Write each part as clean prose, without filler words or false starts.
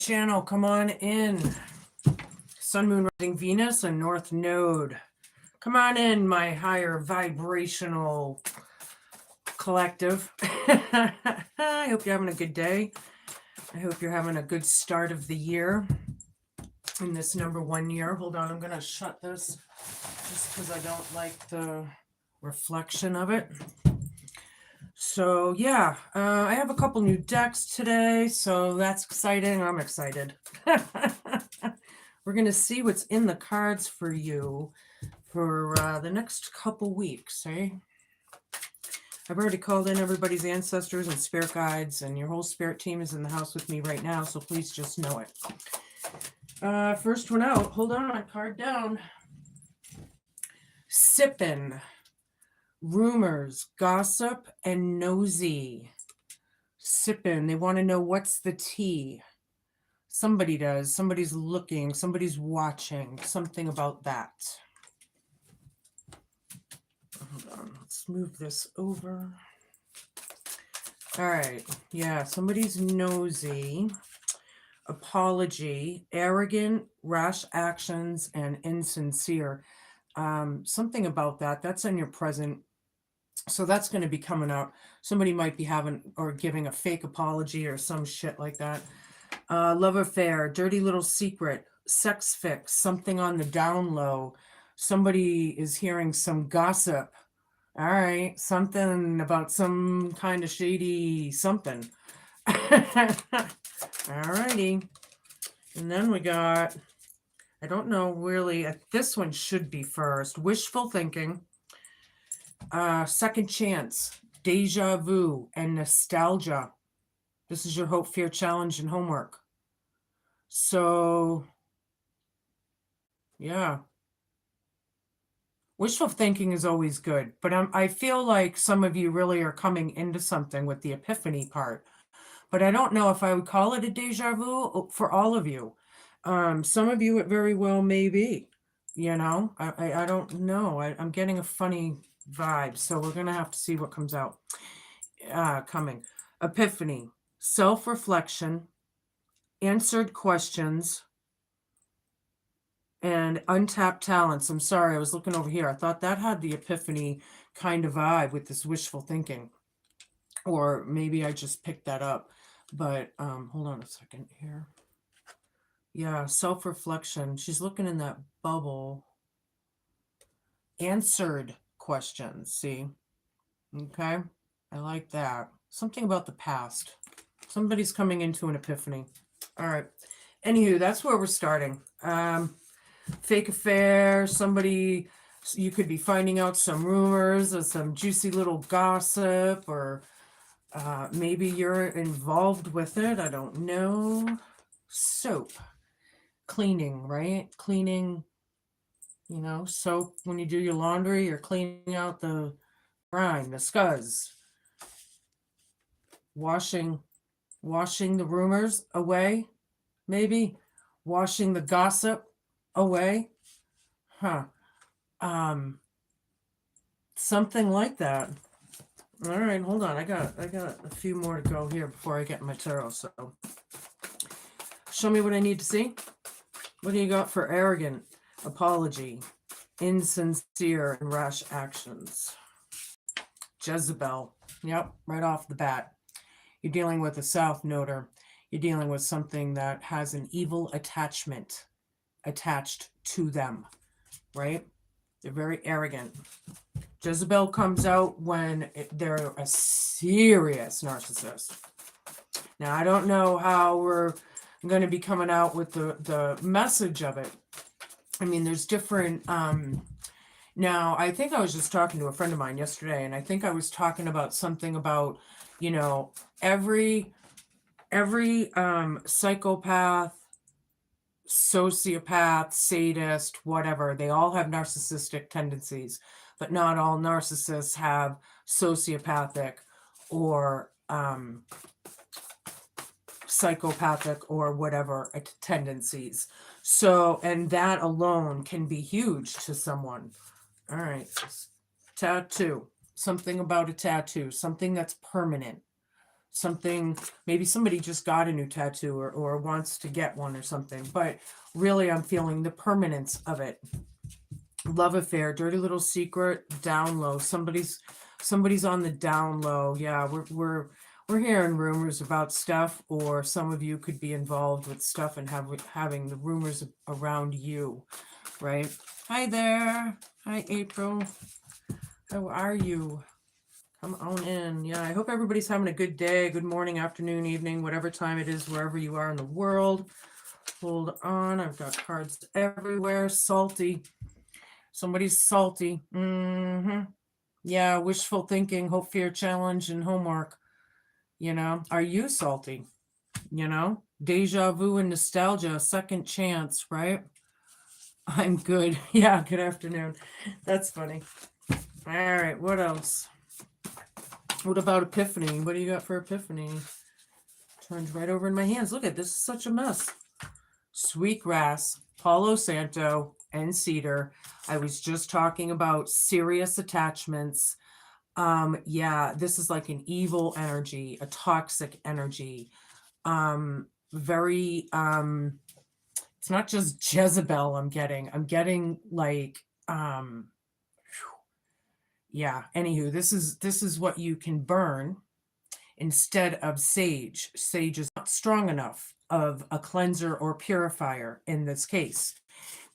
channel, come on in. Sun, Moon, Rising, Venus, and North Node. Come on in, my higher vibrational collective. I hope you're having a good day. I hope you're having a good start of the year in this number 1 year. Hold on, I'm going to shut this just because I don't like the reflection of it. So yeah, I have a couple new decks today, so that's exciting. I'm excited. We're going to see what's in the cards for you for the next couple weeks, eh? I've already called in everybody's ancestors and spirit guides, and your whole spirit team is in the house with me right now, so please just know it. First one out. Hold on, card down. Sippin'. Rumors, gossip, and nosy. Sippin'. They want to know what's the tea. Somebody does. Somebody's looking. Somebody's watching. Something about that. Hold on. Let's move this over. All right. Yeah, somebody's nosy. Apology. Arrogant, rash actions, and insincere. Something about that. That's in your present. So that's going to be coming out. Somebody might be having or giving a fake apology or some shit like that. Love affair, dirty little secret, sex fix, something on the down low. Somebody is hearing some gossip. All right, something about some kind of shady something. All righty. And then we got, I don't know really, this one should be first. Wishful thinking, second chance, deja vu, and nostalgia. This is your hope, fear, challenge, and homework. So, yeah. Wishful thinking is always good, but I feel like some of you really are coming into something with the epiphany part. But I don't know if I would call it a deja vu for all of you. Some of you it very well may be. You know, I don't know. I'm getting a funny vibe, so we're going to have to see what comes out. Coming. Epiphany. Self-reflection, answered questions, and untapped talents. I'm sorry, I was looking over here. I thought that had the epiphany kind of vibe with this wishful thinking. Or maybe I just picked that up. But hold on a second here. Yeah, self-reflection. She's looking in that bubble. Answered questions, see? Okay, I like that. Something about the past. Somebody's coming into an epiphany. All right. Anywho, that's where we're starting. Fake affair, somebody, you could be finding out some rumors or some juicy little gossip, or maybe you're involved with it. I don't know. Soap. Cleaning, right? Cleaning, you know, soap. When you do your laundry, you're cleaning out the grime, the scuzz. Washing the rumors away, maybe. Washing the gossip away. Something like that. All right, hold on. I got a few more to go here before I get my tarot. So show me what I need to see. What do you got for arrogant, apology, insincere, and rash actions? Jezebel. Yep, right off the bat. You're dealing with a South Noder. You're dealing with something that has an evil attachment attached to them, right? They're very arrogant. Jezebel comes out when they're a serious narcissist. Now, I don't know how we're going to be coming out with the message of it. I mean, there's different... now, I think I was just talking to a friend of mine yesterday, and I think I was talking about something about, you know, every psychopath, sociopath, sadist, whatever, they all have narcissistic tendencies, but not all narcissists have sociopathic or psychopathic or whatever tendencies. So, and that alone can be huge to someone. All right, tattoo. Something about a tattoo, something that's permanent. something, maybe somebody just got a new tattoo or wants to get one or something, but really I'm feeling the permanence of it. Love affair, dirty little secret, down low. Somebody's on the down low. Yeah, we're hearing rumors about stuff, or some of you could be involved with stuff and having the rumors around you, right? Hi there. Hi April. How are you? Come on in. Yeah, I hope everybody's having a good day, good morning, afternoon, evening, whatever time it is, wherever you are in the world. Hold on, I've got cards everywhere. Salty. Somebody's salty. Yeah, wishful thinking, hope, fear, challenge, and homework. Are you salty? Deja vu and nostalgia, second chance, right? I'm good. Yeah, good afternoon. That's funny. All right, what else? What about Epiphany? What do you got for Epiphany? Turned right over in my hands. Look at this, is such a mess. Sweetgrass, Palo Santo, and cedar. I was just talking about serious attachments. Yeah, this is like an evil energy, a toxic energy. Very it's not just Jezebel I'm getting like yeah, anywho, this is what you can burn instead of sage. Sage is not strong enough of a cleanser or purifier in this case,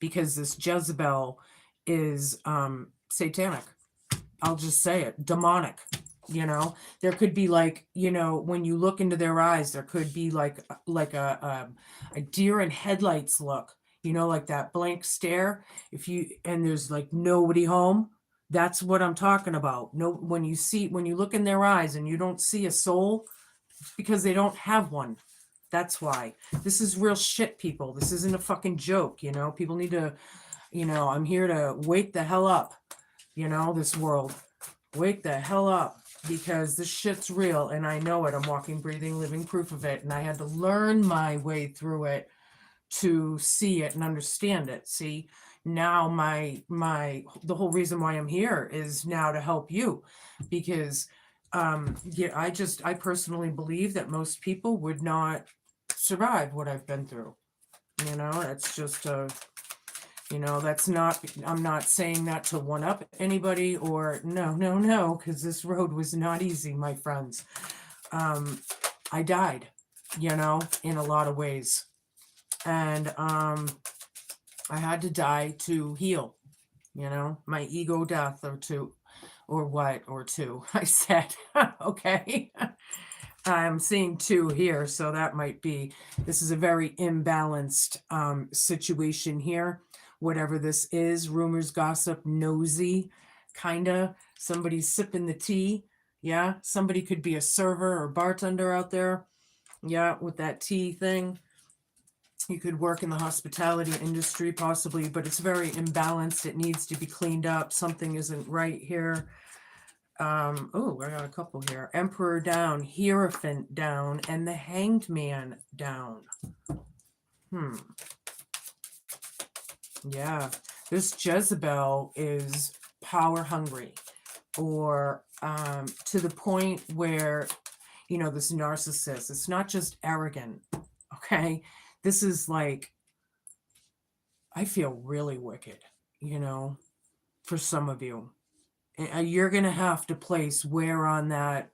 because this Jezebel is satanic. I'll just say it, demonic. There could be like, when you look into their eyes, there could be like a deer in headlights look, like that blank stare. And there's like nobody home. That's what I'm talking about. No, when you look in their eyes and you don't see a soul, it's because they don't have one. That's why. This is real shit, people. This isn't a fucking joke. People need to, I'm here to wake the hell up. This world, wake the hell up, because this shit's real and I know it. I'm walking, breathing, living proof of it. And I had to learn my way through it to see it and understand it. See, now the whole reason why I'm here is now to help you, because yeah, I personally believe that most people would not survive what I've been through. It's just that's not, I'm not saying that to one up anybody, or no, because this road was not easy, my friends. I died, in a lot of ways. And I had to die to heal, my ego death, or two. I said, okay. I'm seeing two here, so that might be, this is a very imbalanced situation here. Whatever this is, rumors, gossip, nosy, kinda. Somebody's sipping the tea. Yeah, somebody could be a server or bartender out there. Yeah, with that tea thing. You could work in the hospitality industry possibly, but it's very imbalanced. It needs to be cleaned up. Something isn't right here. Oh, I got a couple here. Emperor down, Hierophant down, and the Hanged Man down. Yeah, this Jezebel is power hungry, or to the point where, this narcissist, it's not just arrogant, okay? This is like, I feel really wicked, for some of you. You're going to have to place where on that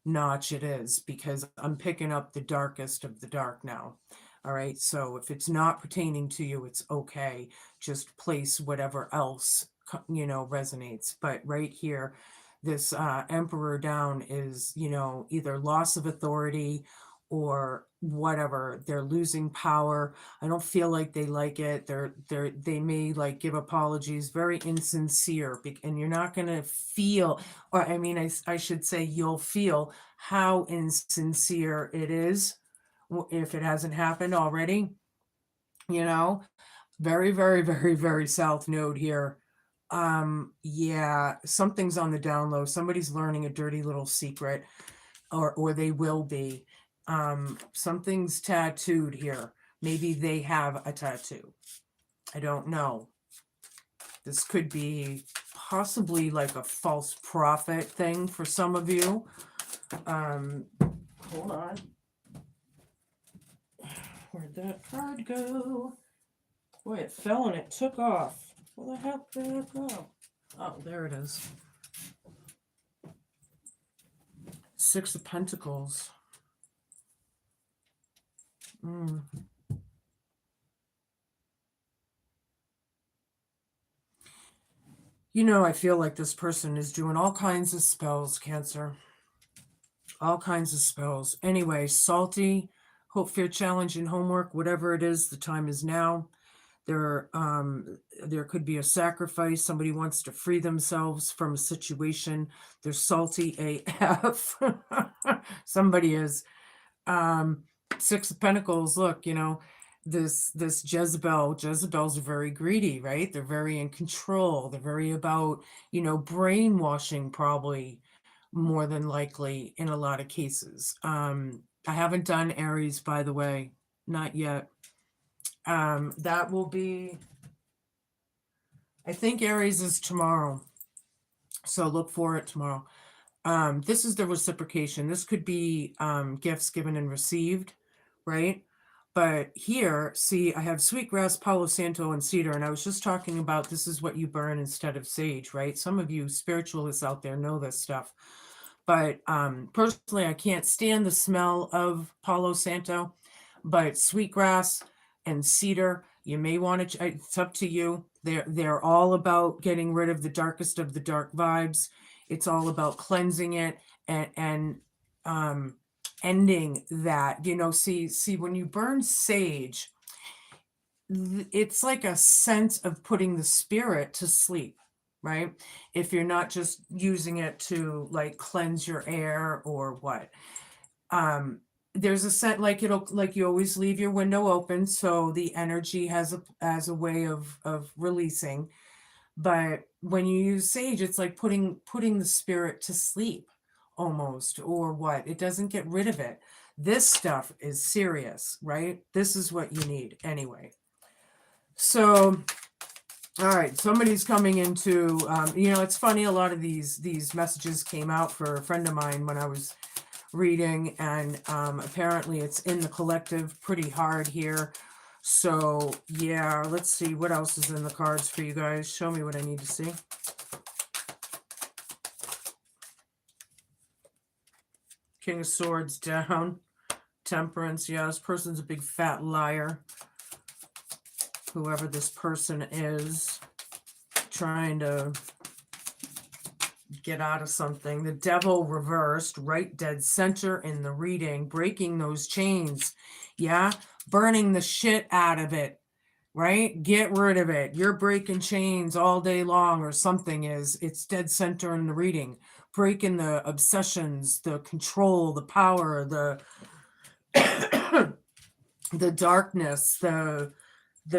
notch it is, because I'm picking up the darkest of the dark now. All right. So if it's not pertaining to you, it's okay. Just place whatever else, resonates. But right here, this Emperor down is, either loss of authority or whatever. They're losing power. I don't feel like they like it. They may like give apologies, very insincere, and you're not going to feel, or I mean, I should say you'll feel how insincere it is if it hasn't happened already. Very, very, very, very south node here. Yeah, something's on the down low. Somebody's learning a dirty little secret, or they will be. Something's tattooed here. Maybe they have a tattoo. I don't know. This could be possibly like a false prophet thing for some of you. Hold on. Where'd that card go? Boy, it fell and it took off. Where the heck did it go? Oh, there it is. Six of Pentacles. You know, I feel like this person is doing all kinds of spells, Cancer. All kinds of spells. Anyway, salty, hope, fear, challenge, and homework, whatever it is, the time is now. There could be a sacrifice. Somebody wants to free themselves from a situation. They're salty AF. Somebody is. Six of Pentacles. Look, you know, this Jezebels are very greedy, right? They're very in control. They're very about, you know, brainwashing, probably more than likely in a lot of cases. I haven't done Aries, by the way, not yet. That will be, I think Aries is tomorrow, so look for it tomorrow. This is the reciprocation. This could be gifts given and received, right? But here, see, I have sweetgrass, Palo Santo, and cedar, and I was just talking about this is what you burn instead of sage, right? Some of you spiritualists out there know this stuff. But personally, I can't stand the smell of Palo Santo, but sweetgrass and cedar, you may want to, it's up to you. They're all about getting rid of the darkest of the dark vibes. It's all about cleansing it and ending that. You know, see, when you burn sage, it's like a sense of putting the spirit to sleep, right? If you're not just using it to like cleanse your air or what. There's a set, like you always leave your window open, so the energy has a way of releasing. But when you use sage, it's like putting the spirit to sleep almost, or what. It doesn't get rid of it. This stuff is serious, right? This is what you need anyway. So, all right, somebody's coming into, you know, it's funny, a lot of these messages came out for a friend of mine when I was reading, and apparently it's in the collective pretty hard here. So yeah, let's see what else is in the cards for you guys. Show me what I need to see. King of Swords down. Temperance. Yeah, this person's a big fat liar. Whoever this person is, trying to get out of something. The Devil reversed, right dead center in the reading, breaking those chains. Yeah, burning the shit out of it, right? Get rid of it. You're breaking chains all day long, or something is. It's dead center in the reading. Breaking the obsessions, the control, the power, the the darkness, the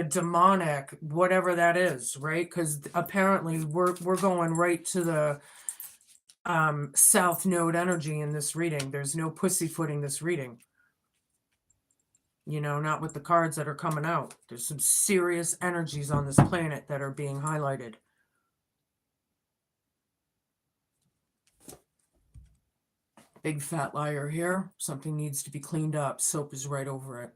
demonic, whatever that is, right? Because apparently we're going right to the south node energy in this reading. There's no pussyfooting this reading. You know, not with the cards that are coming out. There's some serious energies on this planet that are being highlighted. Big fat liar here. Something needs to be cleaned up. Soap is right over it.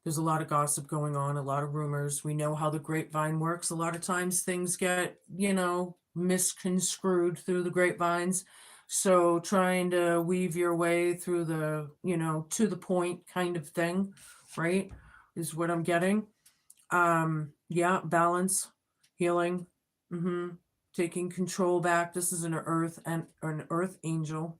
There's a lot of gossip going on, a lot of rumors. We know how the grapevine works. A lot of times things get, you know, misconstrued through the grapevines. So trying to weave your way through the, you know, to the point kind of thing, right, is what I'm getting. Yeah, balance, healing, taking control back. This is an earth angel,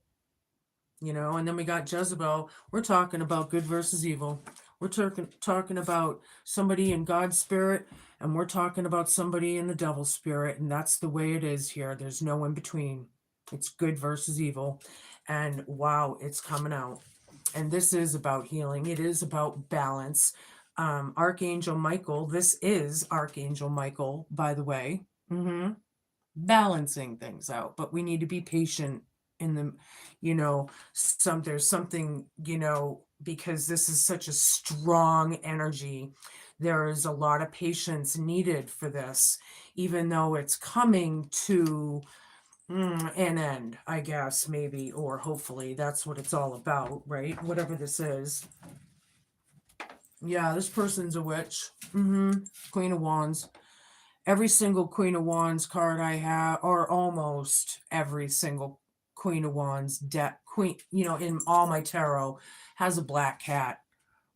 you know. And then we got Jezebel. We're talking about good versus evil. We're talking about somebody in God's spirit, and we're talking about somebody in the devil's spirit, and that's the way it is here. There's no in between. It's good versus evil, and wow, it's coming out. And this is about healing. It is about balance. Archangel Michael, this is Archangel Michael, by the way, balancing things out, but we need to be patient in the, you know, there's something, you know, because this is such a strong energy. There is a lot of patience needed for this, even though it's coming to an end, I guess, maybe, or hopefully that's what it's all about, right? Whatever this is. Yeah, this person's a witch. Queen of Wands. Every single Queen of Wands card I have, or almost every single Queen of Wands deck, queen, in all my tarot, has a black cat,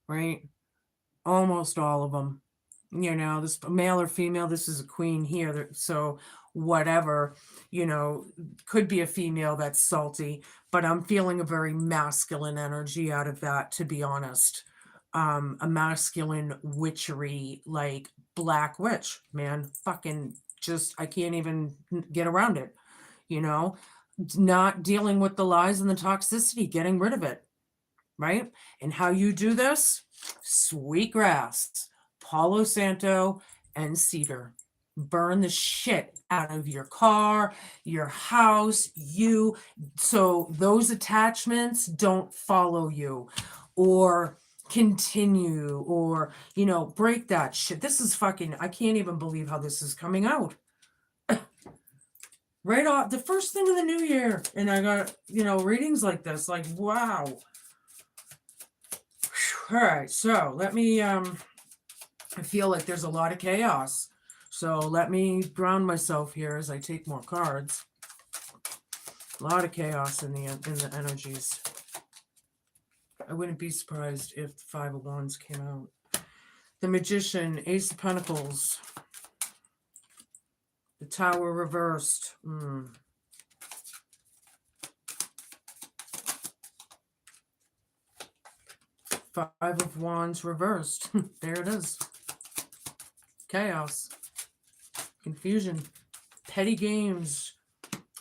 right? Almost all of them. This male or female, this is a queen here. So whatever, could be a female that's salty, but I'm feeling a very masculine energy out of that, to be honest. A masculine witchery, like black witch, man. Fucking just, I can't even get around it, not dealing with the lies and the toxicity, getting rid of it, right? And how you do this? Sweetgrass, Palo Santo, and cedar. Burn the shit out of your car, your house, so those attachments don't follow you or continue, or break that shit. This is fucking, I can't even believe how this is coming out. Right off the first thing of the new year, and I got readings like this, like, wow. All right, so let me I feel like there's a lot of chaos, so let me ground myself here as I take more cards. A lot of chaos in the energies. I wouldn't be surprised if the Five of Wands came out. The Magician, Ace of Pentacles, the Tower reversed. Five of Wands reversed. There it is. Chaos. Confusion. Petty games.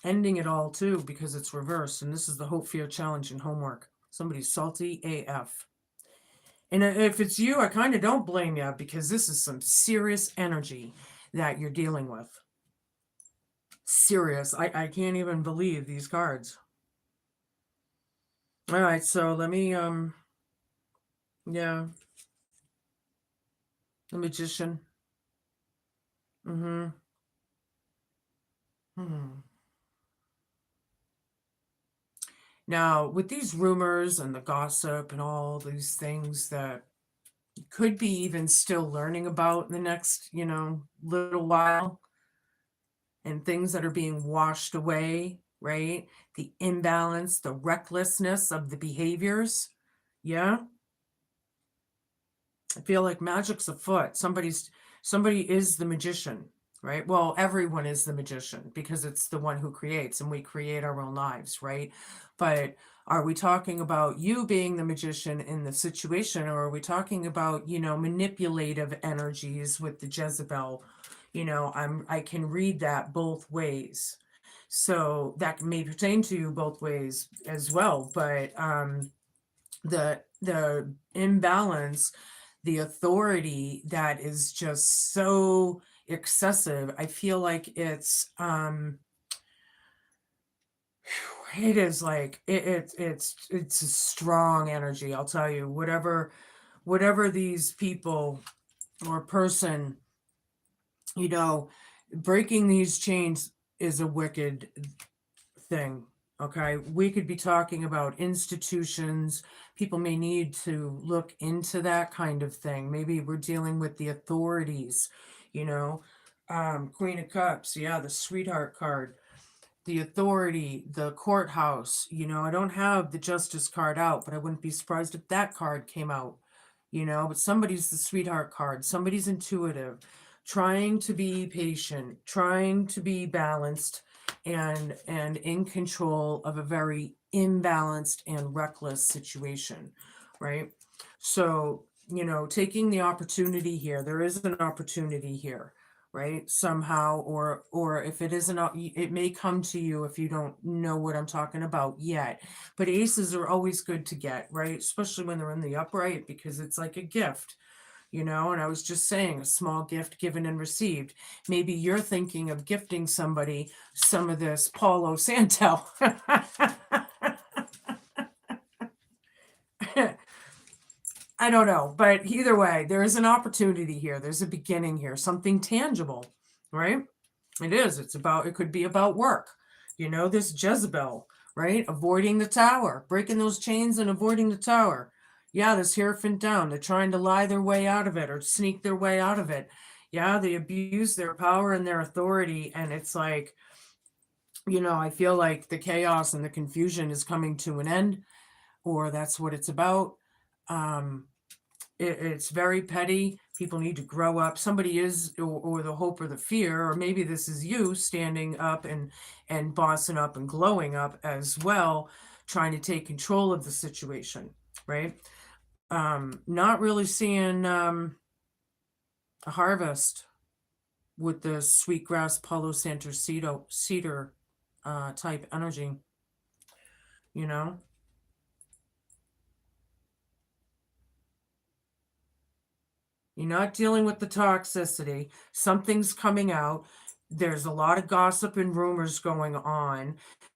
Ending it all too, because it's reversed. And this is the Hope, Fear, Challenge, and Homework. Somebody's salty AF. And if it's you, I kind of don't blame you, because this is some serious energy that you're dealing with. Serious. I can't even believe these cards. All right, so let me yeah. The Magician. Now, with these rumors and the gossip and all these things that you could be even still learning about in the next, little while, and things that are being washed away, right? The imbalance, the recklessness of the behaviors. Yeah. I feel like magic's afoot. Somebody is the magician, right? Well, everyone is the magician, because it's the one who creates, and we create our own lives, right? But are we talking about you being the magician in the situation, or are we talking about, manipulative energies with the Jezebel? I can read that both ways. So that may pertain to you both ways as well. But the imbalance, the authority that is just so excessive, I feel like it's it is like it's a strong energy, I'll tell you. Whatever these people or person, breaking these chains is a wicked thing. Okay, we could be talking about institutions. People may need to look into that kind of thing. Maybe we're dealing with the authorities, Queen of Cups, yeah, the Sweetheart card, the authority, the courthouse. I don't have the Justice card out, but I wouldn't be surprised if that card came out, but somebody's the Sweetheart card. Somebody's intuitive, trying to be patient, trying to be balanced, and in control of a very imbalanced and reckless situation, right? So, taking the opportunity here, there is an opportunity here, right? Somehow, or if it isn't, it may come to you if you don't know what I'm talking about yet. But aces are always good to get, right? Especially when they're in the upright, because it's like a gift. And I was just saying, a small gift given and received. Maybe you're thinking of gifting somebody some of this Palo Santo. I don't know, but either way, there is an opportunity here. There's a beginning here, something tangible, right? It is. It could be about work. You know, this Jezebel, right? Avoiding the tower, breaking those chains and avoiding the tower. Yeah, this Hierophant down. They're trying to lie their way out of it or sneak their way out of it. Yeah, they abuse their power and their authority. And it's like, you know, I feel like the chaos and the confusion is coming to an end, or that's what it's about. Um, it's very petty. People need to grow up. Somebody is, or the hope or the fear, or maybe this is you standing up and bossing up and glowing up as well, trying to take control of the situation, right? Not really seeing a harvest with the sweetgrass palo santo cedar type energy, you know. You're not dealing with the toxicity. Something's coming out. There's a lot of gossip and rumors going on.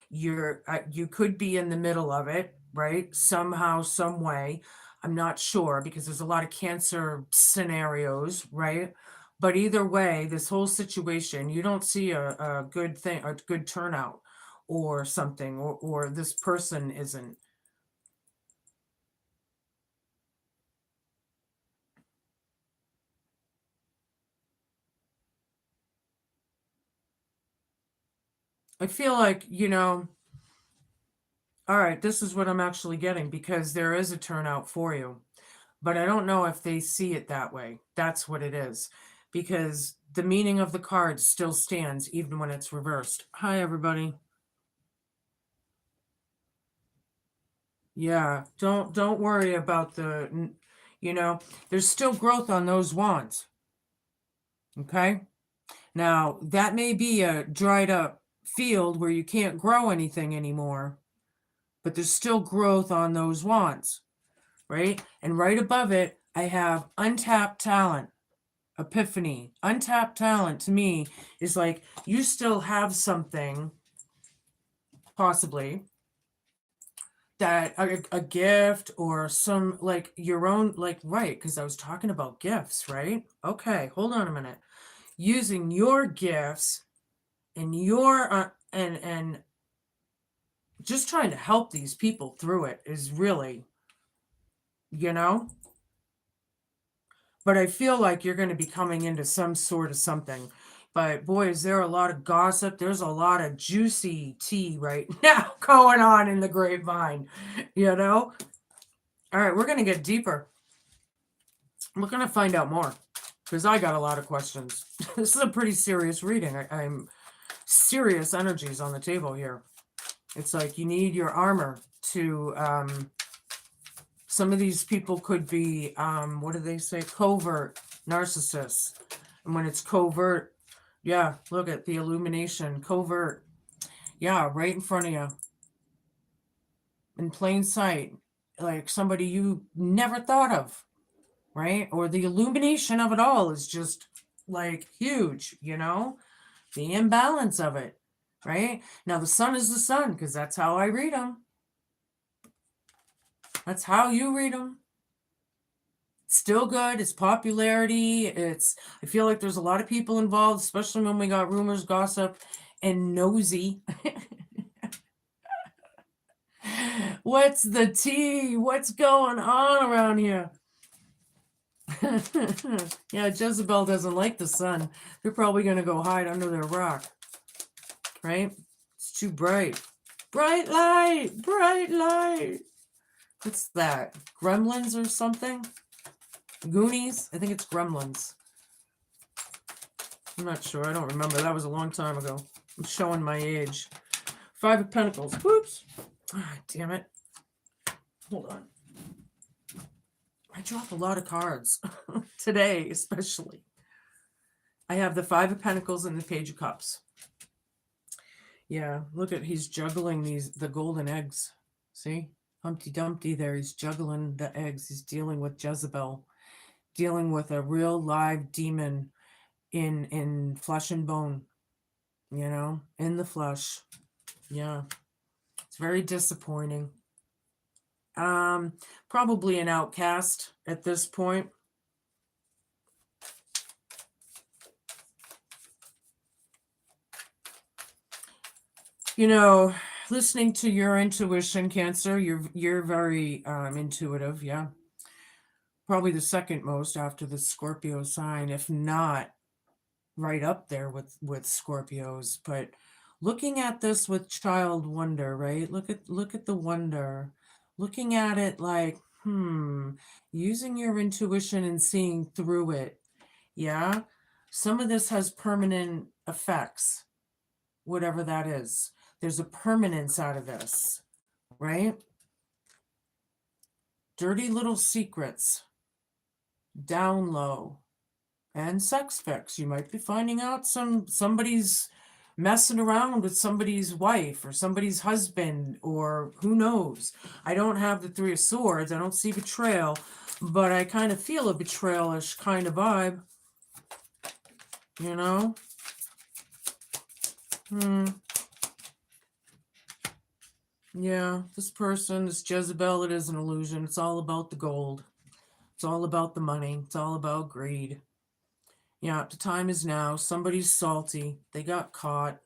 You could be in the middle of it, right? Somehow, some way. I'm not sure because there's a lot of cancer scenarios, right? But either way, this whole situation, you don't see a good thing, a good turnout or something, or this person isn't. I feel like, you know, all right, this is what I'm actually getting because there is a turnout for you. But I don't know if they see it that way. That's what it is. Because the meaning of the card still stands even when it's reversed. Hi everybody. Yeah, don't worry about you know, there's still growth on those wands. Okay? Now, that may be a dried up field where you can't grow anything anymore, but there's still growth on those wands. Right? And right above it, I have untapped talent, epiphany. Untapped talent to me is like you still have something, possibly, that a gift or some like your own, like, right? Because I was talking about gifts, right? Okay, hold on a minute. Using your gifts and your, and just trying to help these people through it is really, you know, but I feel like you're going to be coming into some sort of something. But boy, is there a lot of gossip. There's a lot of juicy tea right now going on in the grapevine, you know? All right, we're going to get deeper. We're going to find out more because I got a lot of questions. This is a pretty serious reading. I'm serious energies on the table here. It's like you need your armor to, some of these people could be, what do they say? Covert narcissists. And when it's covert, yeah, look at the illumination, covert. Yeah, right in front of you. In plain sight. Like somebody you never thought of, right? Or the illumination of it all is just like huge, you know? The imbalance of it, right? Now the sun is the sun because that's how I read them. That's how you read them. Still good. It's popularity. I feel like there's a lot of people involved, especially when we got rumors, gossip, and nosy. What's the tea? What's going on around here? Yeah, Jezebel doesn't like the sun. They're probably going to go hide under their rock. Right? It's too bright. Bright light! Bright light! What's that? Gremlins or something? Goonies? I think it's Gremlins. I'm not sure. I don't remember. That was a long time ago. I'm showing my age. Five of Pentacles. Whoops. Ah, damn it. Hold on. I dropped a lot of cards today, especially. I have the Five of Pentacles and the Page of Cups. Yeah, look at, he's juggling the golden eggs. See? Humpty Dumpty there. He's juggling the eggs. He's dealing with Jezebel. Dealing with a real live demon in flesh and bone. You know? In the flesh. Yeah. It's very disappointing. Probably an outcast at this point. You know, listening to your intuition, Cancer, you're very intuitive, yeah. Probably the second most after the Scorpio sign, if not right up there with Scorpios. But looking at this with child wonder, right? Look at the wonder. Looking at it like, using your intuition and seeing through it. Yeah. Some of this has permanent effects, whatever that is. There's a permanence out of this, right? Dirty little secrets, down low, and sex fix. You might be finding out somebody's messing around with somebody's wife or somebody's husband, or who knows. I don't have the Three of Swords. I don't see betrayal, but I kind of feel a betrayal-ish kind of vibe. You know? Yeah, this person, this Jezebel, it is an illusion. It's all about the gold. It's all about the money. It's all about greed. Yeah, the time is now. Somebody's salty. They got caught.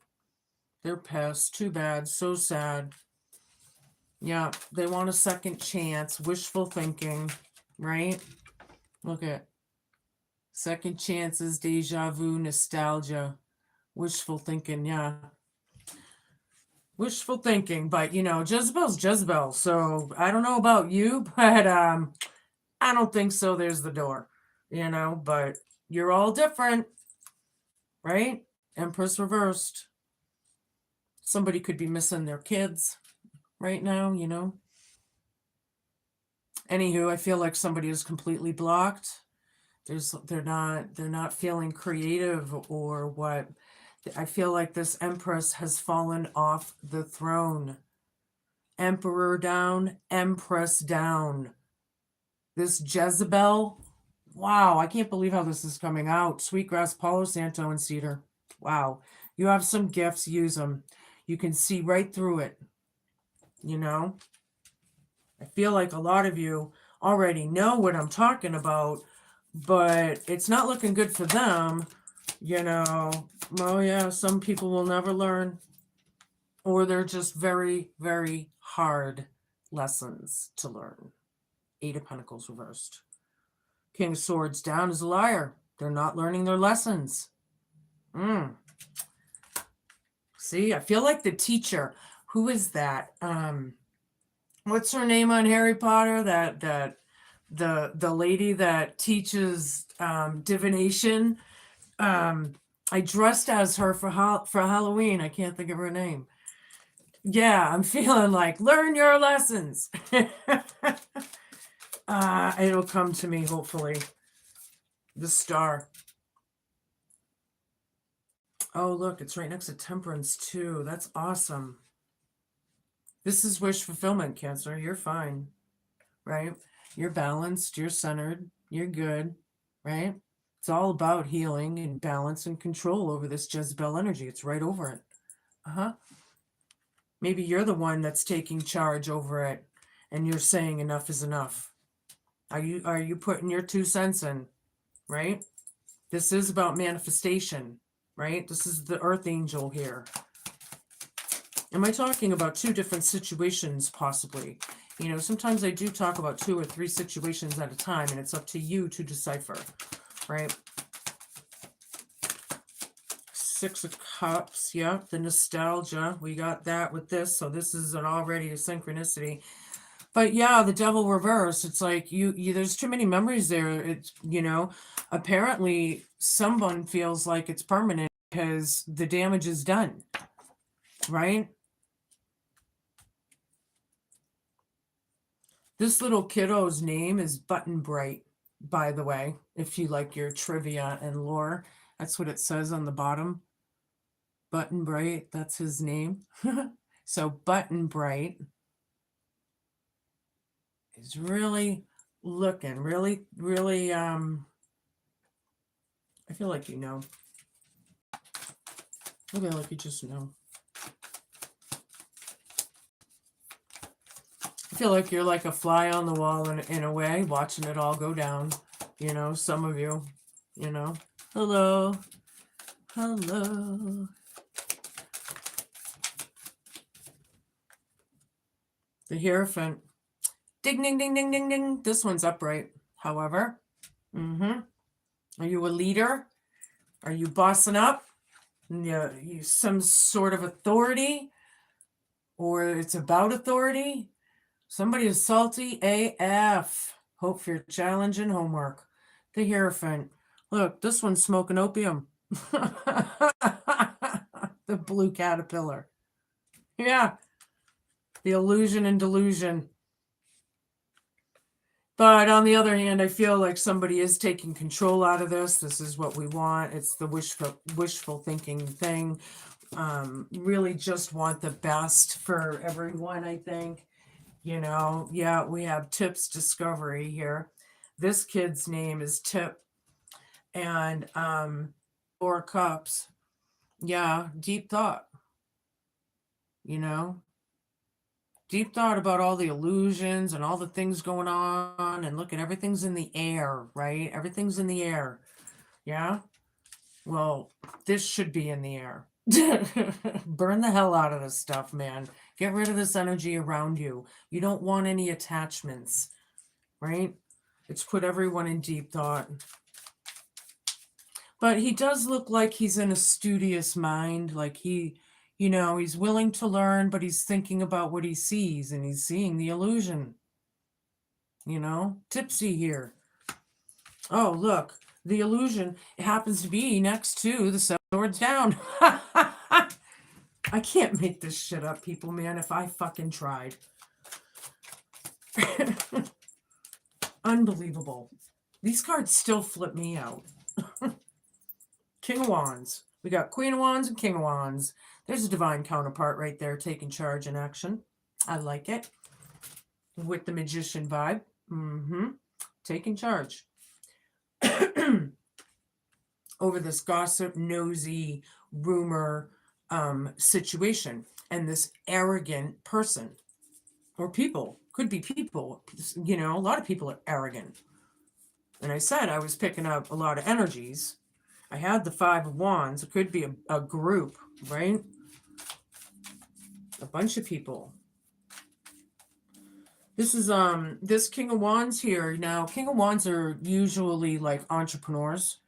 They're pissed. Too bad. So sad. Yeah, they want a second chance. Wishful thinking, right? Look at second chances, deja vu, nostalgia, wishful thinking. Yeah. Wishful thinking, but Jezebel's Jezebel. So I don't know about you, but I don't think so. There's the door, but you're all different, right? Empress reversed. Somebody could be missing their kids right now, Anywho, I feel like somebody is completely blocked. They're not feeling creative or what. I feel like this Empress has fallen off the throne. Emperor down, Empress down. This Jezebel, wow, I can't believe how this is coming out. Sweetgrass, Palo Santo, and Cedar. Wow, you have some gifts, use them. You can see right through it, I feel like a lot of you already know what I'm talking about, but it's not looking good for them, Oh yeah, some people will never learn, or they're just very, very hard lessons to learn. Eight of Pentacles reversed. King of Swords down is a liar. They're not learning their lessons. See, I feel like the teacher. Who is that? What's her name on Harry Potter? That the lady that teaches divination. I dressed as her for Halloween. I can't think of her name. Yeah, I'm feeling like learn your lessons. It'll come to me, hopefully. The Star. Oh, look, it's right next to Temperance, too. That's awesome. This is wish fulfillment, Cancer. You're fine, right? You're balanced. You're centered. You're good, right? It's all about healing and balance and control over this Jezebel energy. It's right over it. Maybe you're the one that's taking charge over it, and you're saying enough is enough. Are you putting your 2 cents in, right? This is about manifestation, right? This is the Earth Angel here. Am I talking about 2 different situations, possibly? Sometimes I do talk about 2 or 3 situations at a time, and it's up to you to decipher, right? 6 of Cups, yeah, the nostalgia. We got that with this, so this is already a synchronicity. But yeah, the Devil reverse. It's like you there's too many memories there. It's apparently someone feels like it's permanent because the damage is done, right? This little kiddo's name is Button Bright, by the way, if you like your trivia and lore. That's what it says on the bottom. Button Bright, that's his name. So Button Bright is really looking, really, I feel like I feel like you just know. I feel like you're like a fly on the wall in a way, watching it all go down. Some of you, hello. The Hierophant. Ding, ding, ding, ding, ding, ding. This one's upright, however. Are you a leader? Are you bossing up? You some sort of authority? Or it's about authority? Somebody is salty AF. Hope for your challenge and homework. The Hierophant. Look, this one's smoking opium. The blue caterpillar. Yeah. The illusion and delusion. But on the other hand, I feel like somebody is taking control out of this. This is what we want. It's the wishful thinking thing. Really just want the best for everyone, I think. You know, yeah, we have Tip's discovery here. This kid's name is Tip. And 4 cups. Yeah, deep thought. You know, deep thought about all the illusions and all the things going on, and look at everything's in the air, right? Everything's in the air. Yeah. Well, this should be in the air. Burn the hell out of this stuff, man. Get rid of this energy around you. You don't want any attachments, right? It's put everyone in deep thought. But he does look like he's in a studious mind, like he, you know, he's willing to learn, but he's thinking about what he sees, and he's seeing the illusion. You know, tipsy here. Oh, look, the illusion happens to be next to the 7 swords down. I can't make this shit up, people, man, if I fucking tried. Unbelievable. These cards still flip me out. King of Wands. We got Queen of Wands and King of Wands. There's a divine counterpart right there taking charge in action. I like it. With the magician vibe. Taking charge. Over this gossip, nosy, rumor situation. And this arrogant person. Or people. Could be people. You know, a lot of people are arrogant. And I said I was picking up a lot of energies. I had the 5 of Wands. It could be a group, right? A bunch of people. This is this King of Wands here. Now, King of Wands are usually like entrepreneurs,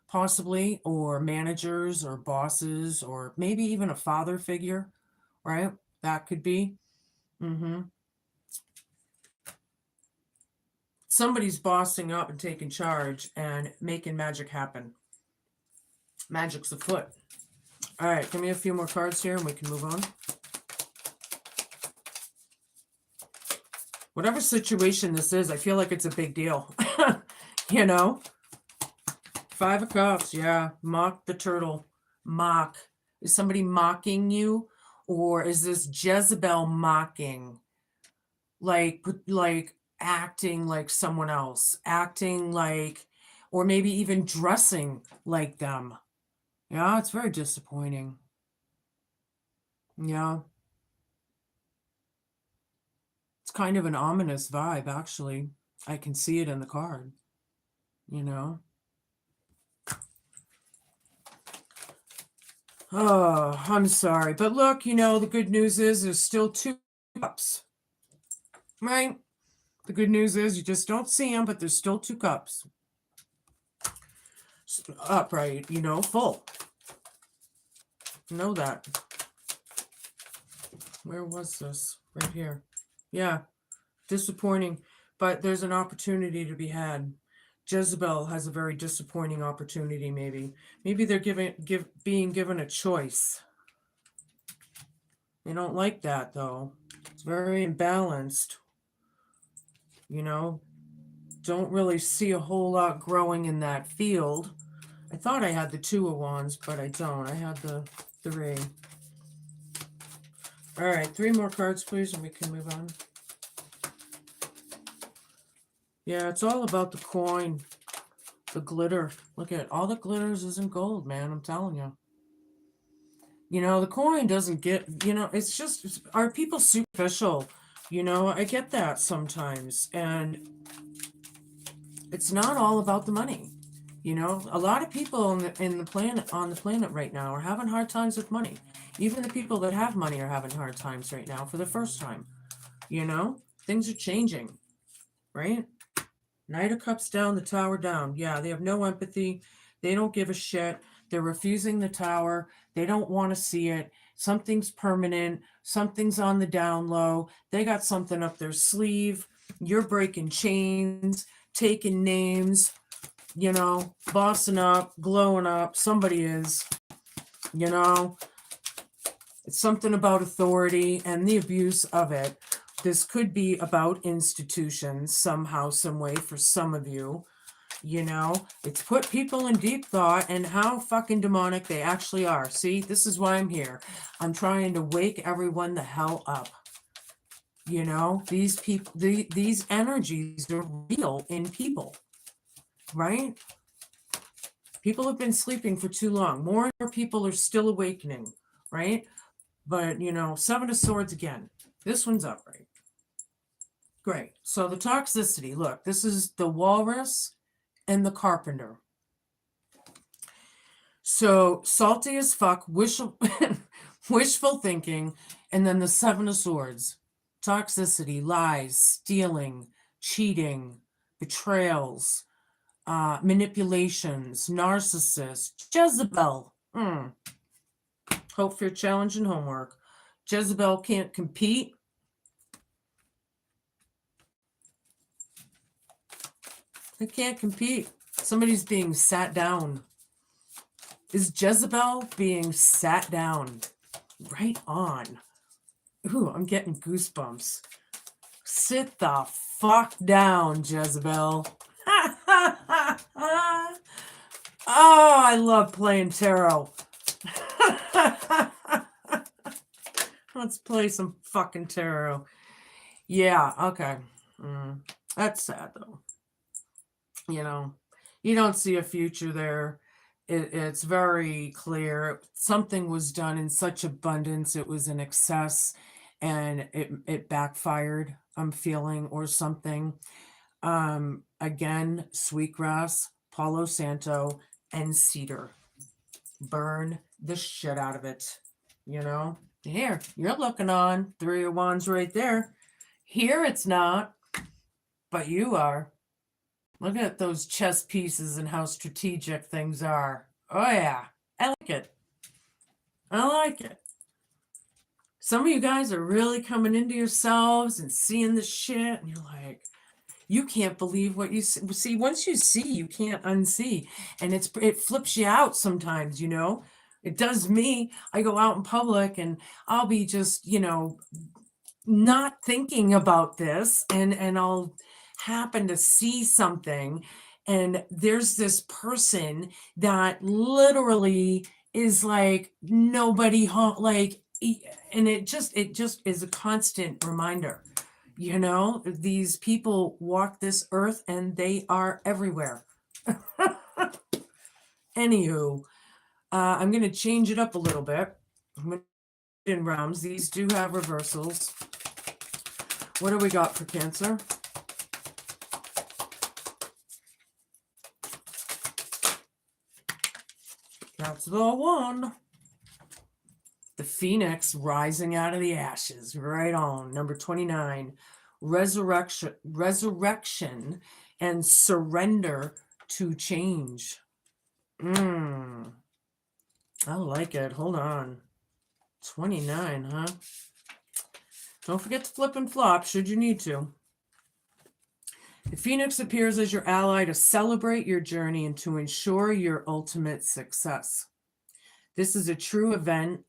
possibly, or managers or bosses, or maybe even a father figure, right? That could be. Somebody's bossing up and taking charge and making magic happen. Magic's afoot. All right, give me a few more cards here and we can move on. Whatever situation this is, I feel like it's a big deal. You know? 5 of Cups, yeah. Mock the turtle. Mock. Is somebody mocking you? Or is this Jezebel mocking? Like acting like someone else. Acting like, or maybe even dressing like them. Yeah, it's very disappointing. Yeah. It's kind of an ominous vibe, actually. I can see it in the card, you know. Oh, I'm sorry. But look, you know, the good news is there's still 2 cups, right? The good news is you just don't see them, but there's still 2 cups. Upright, you know, full. Know that. Where was this? Right here. Yeah, disappointing, but there's an opportunity to be had. Jezebel has a very disappointing opportunity, maybe. Maybe they're being given a choice. They don't like that, though. It's very imbalanced. You know, don't really see a whole lot growing in that field. I thought I had the 2 of Wands, but I don't. I had the 3. All right, 3 more cards, please, and we can move on. Yeah, it's all about the coin, the glitter. Look at it. All the glitters isn't gold, man. I'm telling you. You know, the coin doesn't get, you know, it's just, are people superficial? You know, I get that sometimes. And it's not all about the money. You know, a lot of people on the planet right now are having hard times with money. Even the people that have money are having hard times right now for the first time. You know, things are changing, right? Knight of Cups down, the Tower down. Yeah, they have no empathy. They don't give a shit. They're refusing the Tower. They don't want to see it. Something's permanent. Something's on the down low. They got something up their sleeve. You're breaking chains, taking names, you know, bossing up, glowing up. Somebody is, you know. It's something about authority and the abuse of it. This could be about institutions somehow, some way for some of you. You know, it's put people in deep thought and how fucking demonic they actually are. See, this is why I'm here. I'm trying to wake everyone the hell up. You know, these people, these energies are real in people, right? People have been sleeping for too long. More and more people are still awakening, right? But, you know, Seven of Swords again. This one's upright. Great. So the toxicity, look, this is the Walrus and the Carpenter. So salty as fuck, wishful thinking, and then the Seven of Swords. Toxicity, lies, stealing, cheating, betrayals, manipulations, narcissists, Jezebel. Hope for your challenge and homework. Jezebel can't compete. They can't compete. Somebody's being sat down. Is Jezebel being sat down? Right on. Ooh, I'm getting goosebumps. Sit the fuck down, Jezebel. Oh, I love playing tarot. Let's play some fucking tarot. Yeah, okay. That's sad, though. You know, you don't see a future there. It's very clear. Something was done in such abundance. It was in excess and it backfired, I'm feeling, or something. Again, sweetgrass, Palo Santo, and cedar. Burn the shit out of it. You know? Here, you're looking on. Three of Wands right there. Here it's not, but you are. Look at those chess pieces and how strategic things are. Oh, yeah. I like it. I like it. Some of you guys are really coming into yourselves and seeing the shit, and you're like, you can't believe what you see. See, once you see, you can't unsee. And it flips you out sometimes, you know? It does me. I go out in public and I'll be just, you know, not thinking about this, and I'll happen to see something, and there's this person that literally is like nobody home, like, and it just is a constant reminder. You know, these people walk this earth and they are everywhere. Anywho, I'm going to change it up a little bit. In realms, these do have reversals. What do we got for Cancer? That's the one. The Phoenix rising out of the ashes. Right on. Number 29. Resurrection and surrender to change. I like it. Hold on. 29, huh? Don't forget to flip and flop should you need to. The Phoenix appears as your ally to celebrate your journey and to ensure your ultimate success. This is a true event.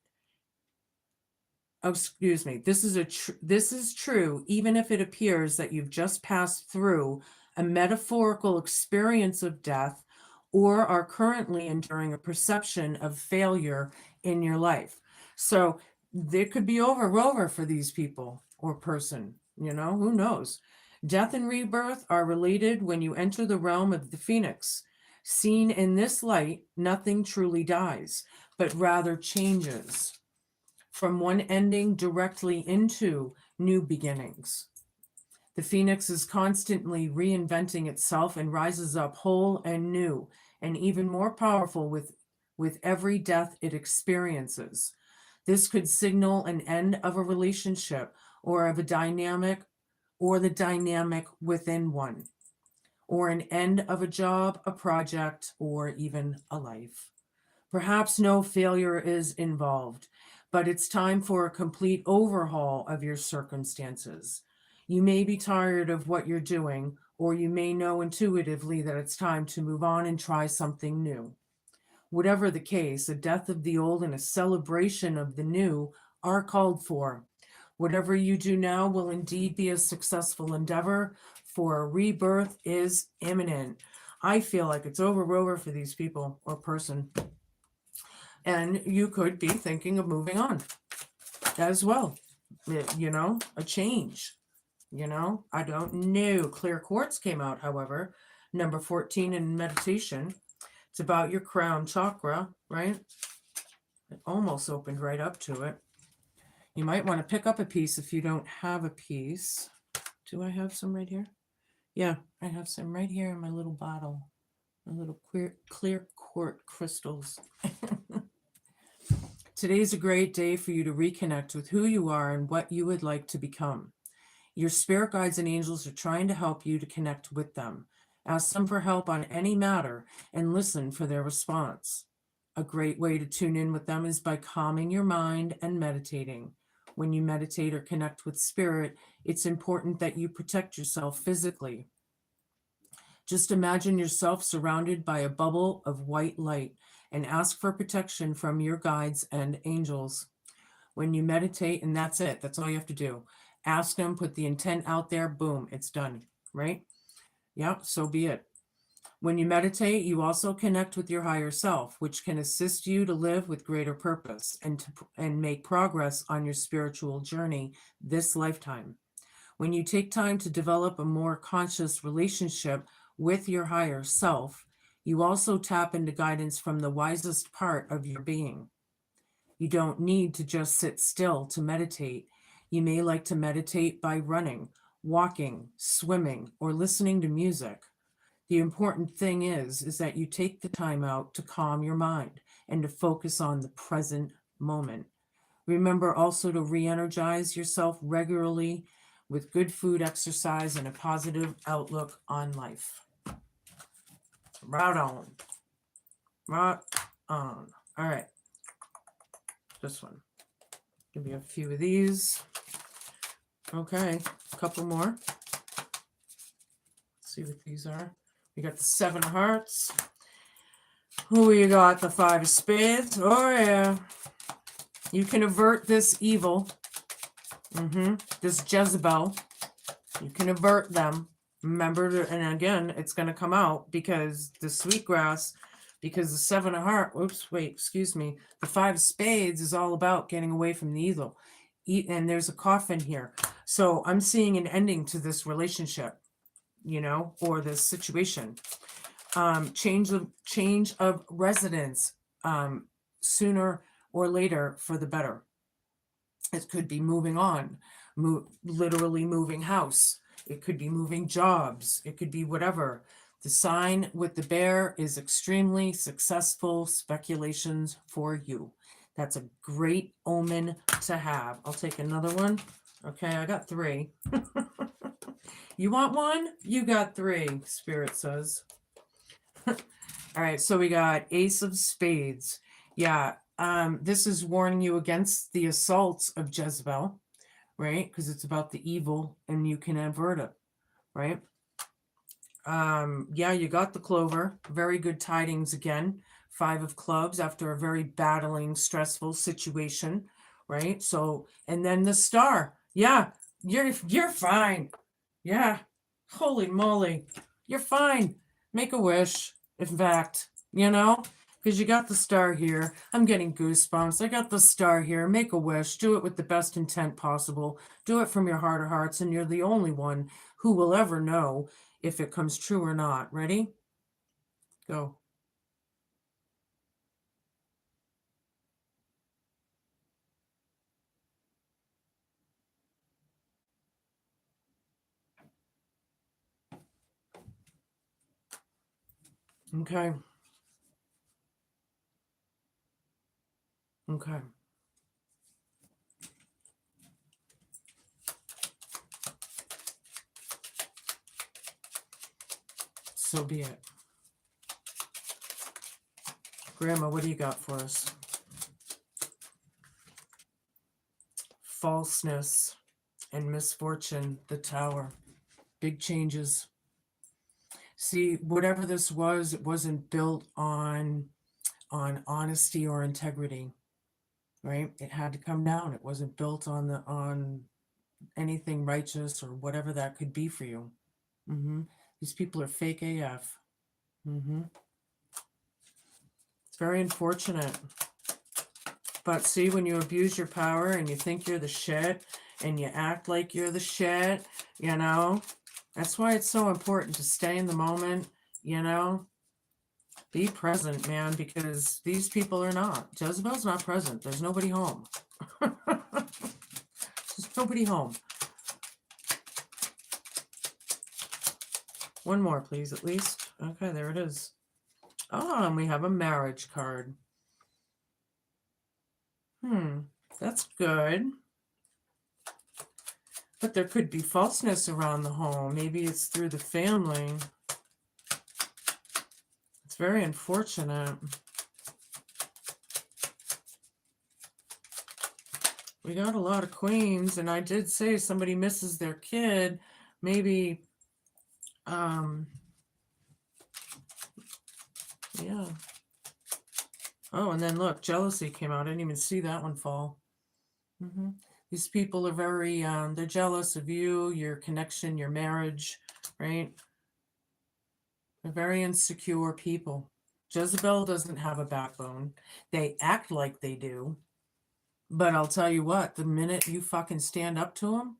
Oh, excuse me. This is true even if it appears that you've just passed through a metaphorical experience of death or are currently enduring a perception of failure in your life. So it could be over for these people or person, you know, who knows? Death and rebirth are related when you enter the realm of the Phoenix. Seen in this light, nothing truly dies, but rather changes from one ending directly into new beginnings. The Phoenix is constantly reinventing itself and rises up whole and new and even more powerful with every death it experiences. This could signal an end of a relationship or of a dynamic, or the dynamic within one, or an end of a job, a project, or even a life. Perhaps no failure is involved, but it's time for a complete overhaul of your circumstances. You may be tired of what you're doing, or you may know intuitively that it's time to move on and try something new. Whatever the case, a death of the old and a celebration of the new are called for. Whatever you do now will indeed be a successful endeavor, for a rebirth is imminent. I feel like it's over for these people or person. And you could be thinking of moving on as well. A change. I don't know. Clear quartz came out, however, number 14 in meditation. It's about your crown chakra, right? It almost opened right up to it. You might want to pick up a piece if you don't have a piece. Do I have some right here? Yeah, I have some right here in my little bottle. My little clear quartz crystals. Today's a great day for you to reconnect with who you are and what you would like to become. Your spirit guides and angels are trying to help you to connect with them. Ask them for help on any matter and listen for their response. A great way to tune in with them is by calming your mind and meditating. When you meditate or connect with spirit, it's important that you protect yourself physically. Just imagine yourself surrounded by a bubble of white light and ask for protection from your guides and angels. When you meditate, and that's it, that's all you have to do. Ask them, put the intent out there, boom, it's done, right? Yeah, so be it. When you meditate, you also connect with your higher self, which can assist you to live with greater purpose and make progress on your spiritual journey this lifetime. When you take time to develop a more conscious relationship with your higher self, you also tap into guidance from the wisest part of your being. You don't need to just sit still to meditate. You may like to meditate by running, walking, swimming, or listening to music. The important thing is that you take the time out to calm your mind and to focus on the present moment. Remember also to re-energize yourself regularly with good food, exercise, and a positive outlook on life. Right on. Right on. All right. This one. Give you a few of these. Okay, a couple more. Let's see what these are. We got the 7 of Hearts. Who you got? The 5 of Spades. Oh, yeah. You can avert this evil. This Jezebel. You can avert them. Remember, and again, it's going to come out because the Sweetgrass, because the 7 of Hearts, the 5 of Spades is all about getting away from the evil. And there's a coffin here. So I'm seeing an ending to this relationship, or this situation. Change of residence, sooner or later for the better. It could be moving on, literally moving house. It could be moving jobs. It could be whatever. The sign with the bear is extremely successful speculations for you. That's a great omen to have. I'll take another one. Okay, I got 3. You want one? You got 3, Spirit says. All right, so we got Ace of Spades. Yeah, this is warning you against the assaults of Jezebel, right? Because it's about the evil and you can avert it, right? Yeah, you got the Clover. Very good tidings again. 5 of Clubs after a very battling, stressful situation, right? So, and then the Star. Yeah, you're fine. Yeah, holy moly, you're fine. Make a wish, in fact, because you got the Star here. I'm getting goosebumps. I got the Star here. Make a wish. Do it with the best intent possible. Do it from your heart of hearts, and you're the only one who will ever know if it comes true or not. Ready? Go. Okay. Okay. So be it. Grandma, what do you got for us? Falseness and misfortune, the Tower. Big changes. See, whatever this was, it wasn't built on honesty or integrity, right? It had to come down. It wasn't built on anything righteous or whatever that could be for you. These people are fake AF. It's very unfortunate. But see, when you abuse your power and you think you're the shit and you act like you're the shit, you know, that's why it's so important to stay in the moment, you know. Be present, man, because these people are not. Jezebel's not present. There's nobody home. There's nobody home. One more, please, at least. Okay, there it is. Oh, and we have a marriage card. That's good. But there could be falseness around the home. Maybe it's through the family. It's very unfortunate. We got a lot of queens, and I did say somebody misses their kid. Maybe, yeah. Oh, and then look, jealousy came out. I didn't even see that one fall. These people are very, they're jealous of you, your connection, your marriage, right? They're very insecure people. Jezebel doesn't have a backbone. They act like they do. But I'll tell you what, the minute you fucking stand up to them,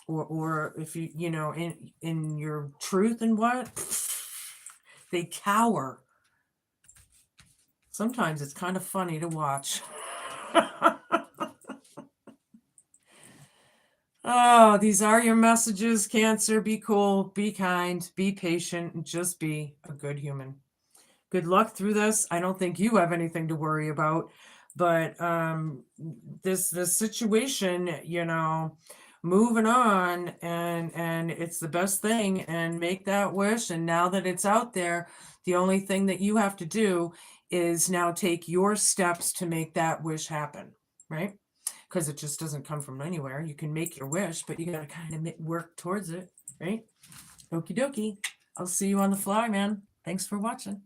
or if you know, in your truth and what, they cower. Sometimes it's kind of funny to watch. Oh, these are your messages, Cancer. Be cool, be kind, be patient, and just be a good human. Good luck through this. I don't think you have anything to worry about, but this situation, you know, moving on, and it's the best thing, and make that wish. And now that it's out there, the only thing that you have to do is now take your steps to make that wish happen, right? Because it just doesn't come from anywhere. You can make your wish, but you got to kind of work towards it, right? Okie dokie. I'll see you on the fly, man. Thanks for watching.